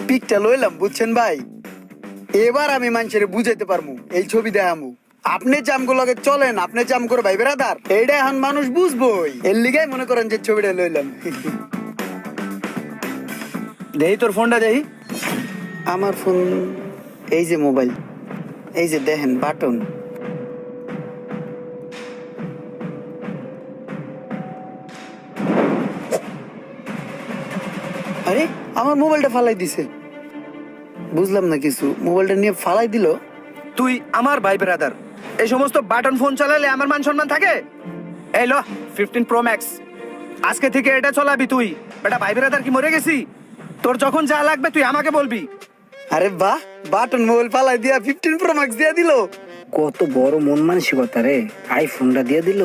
পিকটা লইলাম বুঝছেন ভাই, এবার আমি মানুষের বুঝাইতে পারবো, এই ছবি দেখামু। আপনি জামগো লগে চলেন, আপনি জাম করে ভাই বেড়াদার, এইটা এখন মানুষ বুঝবই, এর লিগাই মনে করেন যে ছবিটা লইলাম। দেহি তোর ফোনটা দেহি। আমার ফোন, এই যে মোবাইল, এই যে দেখেন বাটন। আরে আমার মোবাইলটা ফালাই দিছে, বুঝলাম না কিছু, মোবাইলটা নিয়ে ফালাই দিল। তুই আমার ভাই ব্রাদার, এই সমস্ত বাটন ফোন চালালে আমার মান সম্মান থাকে? এই লো 15 প্রো ম্যাক্স, আজকে থেকে এটা চলাবি তুই। বেটা ভাই ব্রাদার কি মরে গেছি? তোর যখন যা লাগবে তুই আমাকে বলবি। আরে বাহ, বাটন মোবাইল ফালাই দিয়া 15 প্রো ম্যাক্স দিয়া দিল। কত বড় মন মানসিকতা রে, আইফোনটা দিয়ে দিল।